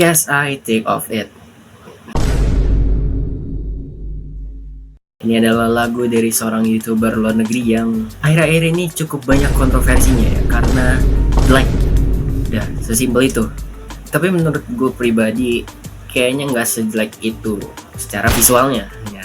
Guess I Take Off It. Ini adalah lagu dari seorang YouTuber luar negeri yang akhir-akhir ini cukup banyak kontroversinya ya, karena jelek. Udah, sesimpel itu. Tapi menurut gue pribadi, kayaknya nggak sejelek itu secara visualnya. Ya,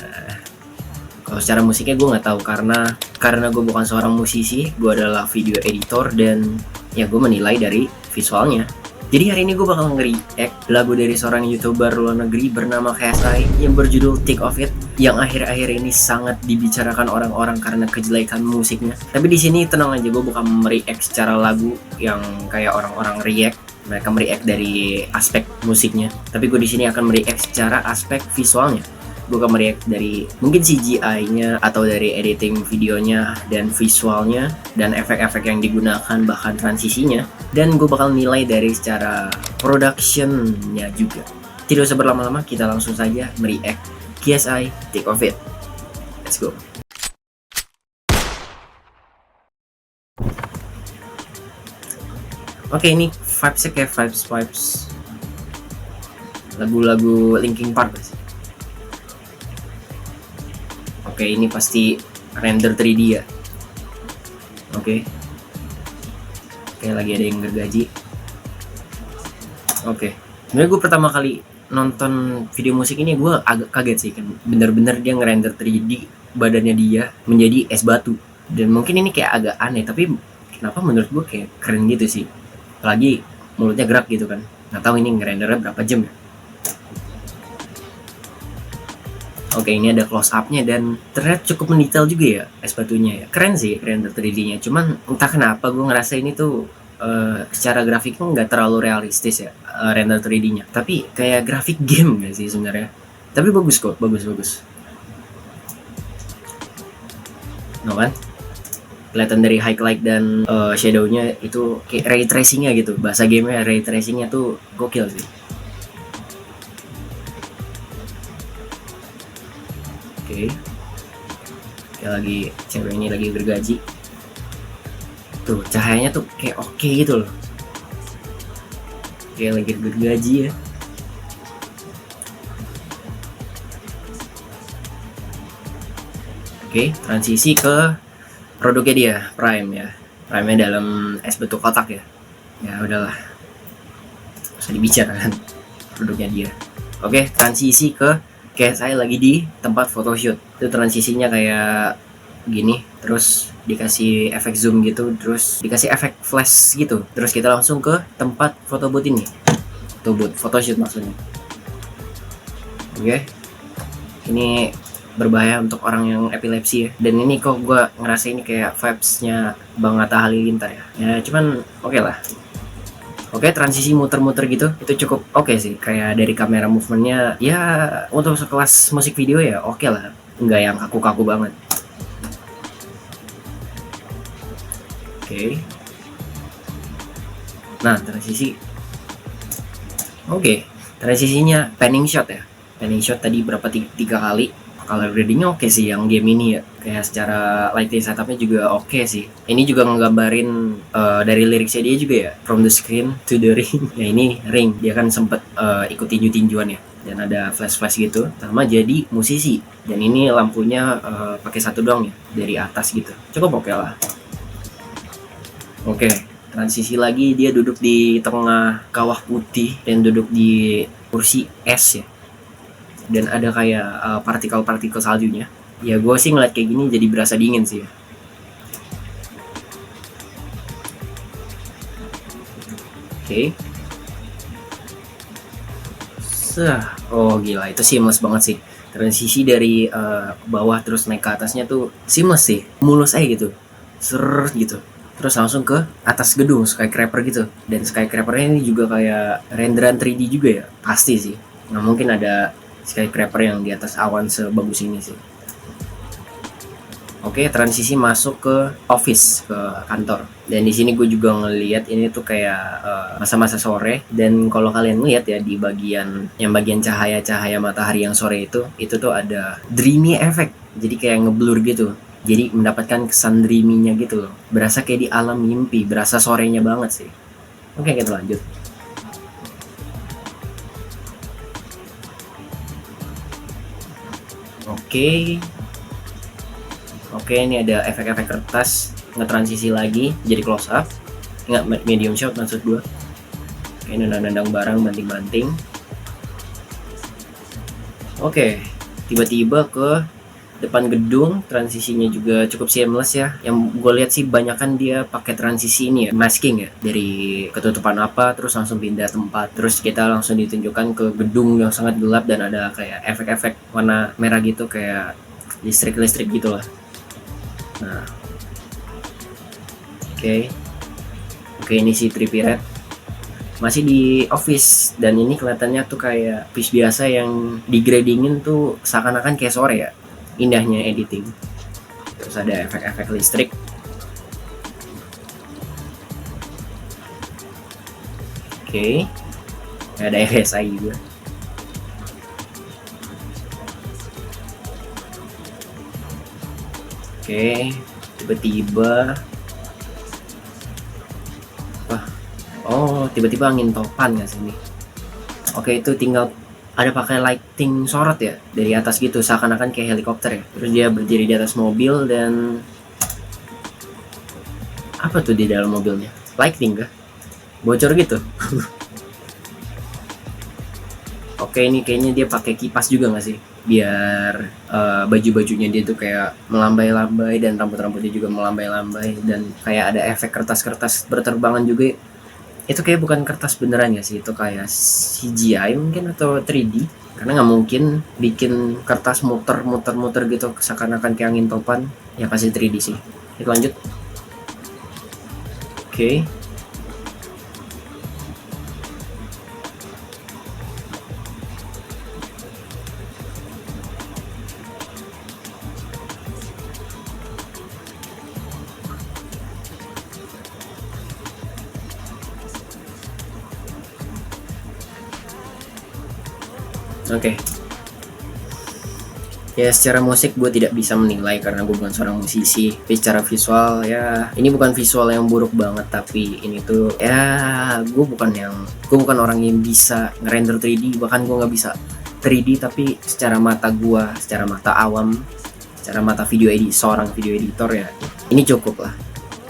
kalau secara musiknya gue nggak tahu, karena gue bukan seorang musisi, gue adalah video editor dan ya gue menilai dari visualnya. Jadi hari ini gue bakal nge-react lagu dari seorang YouTuber luar negeri bernama KSI yang berjudul Take Off It, yang akhir-akhir ini sangat dibicarakan orang-orang karena kejelekan musiknya. Tapi di sini tenang aja, gue bukan mereact secara lagu yang kayak orang-orang react. Mereka mereact dari aspek musiknya, tapi gue di sini akan mereact secara aspek visualnya. Gue akan mereact dari mungkin CGI-nya atau dari editing videonya dan visualnya dan efek-efek yang digunakan, bahkan transisinya. Dan gue bakal nilai dari secara production-nya juga. Tidak usah berlama-lama, kita langsung saja mereact KSI Take Off It. Let's go. Oke, ini vibes-nya kayak vibes lagu-lagu Linkin Park sih. Oke, ini pasti render 3D ya. Oke, lagi ada yang gergaji. Oke, sebenarnya gue pertama kali nonton video musik ini gue agak kaget sih, kan bener-bener dia ngerender 3D badannya dia menjadi es batu. Dan mungkin ini kayak agak aneh, tapi kenapa menurut gue kayak keren gitu sih. Apalagi mulutnya gerak gitu kan. Nggak tahu ini ngerendernya berapa jam ya. Oke, ini ada close up-nya dan ternyata cukup mendetail juga ya es batunya ya. Keren sih render 3D-nya. Cuman entah kenapa gue ngerasa ini tuh secara grafiknya nggak terlalu realistis ya, render 3D-nya. Tapi kayak grafik game nggak sih sebenarnya. Tapi bagus kok, bagus. No kan? Kelihatan dari highlight dan shadow-nya itu kayak ray tracing-nya gitu. Bahasa game-nya ray tracing-nya tuh gokil sih. Oke, lagi cewek ini lagi gergaji. Tuh cahayanya tuh kayak oke gitu loh. Kayak lagi gergaji ya. Oke, transisi ke produknya dia, Prime ya. Prime-nya dalam es batu kotak ya. Ya udahlah, usah dibicarakan produknya dia. Oke, transisi ke kayak saya lagi di tempat photoshoot. Itu transisinya kayak gini, terus dikasih efek zoom gitu, terus dikasih efek flash gitu. Terus kita langsung ke tempat foto booth ini. Foto booth, photoshoot maksudnya. Oke. Ini berbahaya untuk orang yang epilepsi ya. Dan ini kok gue ngerasa ini kayak vibes-nya Bang Atta Halilintar ya. Ya cuman oke lah. Oke, transisi muter-muter gitu, itu cukup oke sih. Kayak dari kamera movementnya, ya untuk sekelas musik video ya oke lah. Nggak yang kaku-kaku banget. Oke. Nah, transisi. Oke, transisinya panning shot ya. Panning shot tadi berapa 3 kali. Color gradingnya oke sih yang game ini ya. Kayak secara lighting setupnya juga oke sih. Ini juga ngegambarin dari liriknya dia juga ya. From the screen to the ring. Ya ini ring. Dia kan sempet ikut tinju-tinjuan ya. Dan ada flash-flash gitu. Sama jadi musisi. Dan ini lampunya pakai satu doang ya. Dari atas gitu. Cukup oke lah. Oke. Transisi lagi dia duduk di tengah kawah putih. Dan duduk di kursi es ya. Dan ada kayak partikel-partikel saljunya. Ya gue sih ngeliat kayak gini jadi berasa dingin sih ya. Oke. Oh gila, itu seamless banget sih. Transisi dari bawah terus naik ke atasnya tuh seamless sih. Mulus aja gitu. Ser gitu. Terus langsung ke atas gedung skyscraper gitu. Dan skyscrapernya ini juga kayak renderan 3D juga ya. Pasti sih. Nggak mungkin ada skyscraper yang di atas awan sebagus ini sih. Oke, transisi masuk ke office, ke kantor. Dan di sini gue juga ngelihat ini tuh kayak masa-masa sore. Dan kalau kalian lihat ya di bagian cahaya-cahaya matahari yang sore itu tuh ada dreamy effect. Jadi kayak ngeblur gitu. Jadi mendapatkan kesan dreamy-nya gitu loh. Berasa kayak di alam mimpi, berasa sorenya banget sih. Oke, kita lanjut. Oke. Oke, ini ada efek-efek kertas ngetransisi lagi jadi close up. Enggak, medium shot maksud gua. Oke, nendang-nendang barang, banting-banting. Oke, tiba-tiba ke depan gedung, transisinya juga cukup seamless ya. Yang gue lihat sih banyak kan dia pakai transisi ini ya, masking ya, dari ketutupan apa terus langsung pindah tempat, terus kita langsung ditunjukkan ke gedung yang sangat gelap dan ada kayak efek-efek warna merah gitu, kayak listrik gitu lah. Nah, oke, ini si Trippie Redd masih di office, dan ini kelihatannya tuh kayak office biasa yang digradingin tuh seakan-akan kayak sore ya, indahnya editing. Terus ada efek-efek listrik. Oke, ada RSI juga. Oke, tiba-tiba tiba-tiba angin topan nggak sih ini? Oke, itu tinggal ada pakai lighting sorot ya dari atas gitu, seakan-akan kayak helikopter ya. Terus dia berdiri di atas mobil, dan apa tuh di dalam mobilnya? Lighting kah? Bocor gitu. Oke, ini kayaknya dia pakai kipas juga nggak sih? Biar baju-bajunya dia tuh kayak melambai-lambai, dan rambut-rambutnya juga melambai-lambai, dan kayak ada efek kertas-kertas berterbangan juga. Itu kayak bukan kertas beneran ya sih, itu kayak CGI mungkin atau 3D, karena nggak mungkin bikin kertas muter gitu seakan-akan kayak angin topan. Ya pasti 3D sih. Kita lanjut. Oke. Oke. Ya, secara musik gue tidak bisa menilai karena gue bukan seorang musisi. Tapi secara visual ya, ini bukan visual yang buruk banget, tapi ini tuh ya gue bukan orang yang bisa ngerender 3D, bahkan gue nggak bisa 3D, tapi secara mata awam, secara mata seorang video editor ya, ini cukup lah.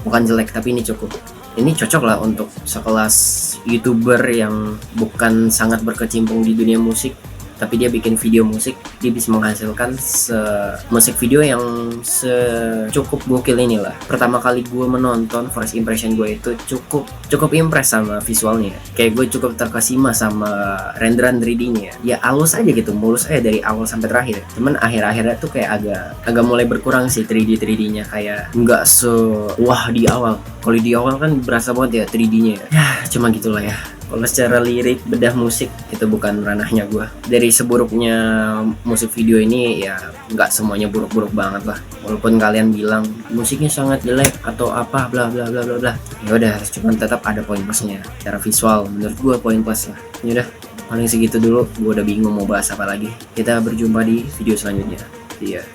Bukan jelek, tapi ini cukup. Ini cocok lah untuk sekelas YouTuber yang bukan sangat berkecimpung di dunia musik, tapi dia bikin video musik, dia bisa menghasilkan musik video yang secukup gokil ini lah. Pertama kali gue menonton, first impression gue itu cukup impress sama visualnya. Kayak gue cukup terkesima sama renderan 3D-nya. Ya halus aja gitu, mulus aja dari awal sampai terakhir. Cuman akhir-akhirnya tuh kayak agak mulai berkurang sih 3D-nya, kayak nggak wah di awal. Kalau di awal kan berasa banget ya 3D-nya. Ya cuma gitulah ya. Kalau secara lirik, bedah musik, itu bukan ranahnya gue. Dari seburuknya musik video ini, ya nggak semuanya buruk-buruk banget lah. Walaupun kalian bilang musiknya sangat jelek atau apa bla bla bla bla bla, ya udah, cuman tetap ada poin plusnya. Secara visual, menurut gue poin plus lah. Ya udah, paling segitu dulu. Gue udah bingung mau bahas apa lagi. Kita berjumpa di video selanjutnya. Iya.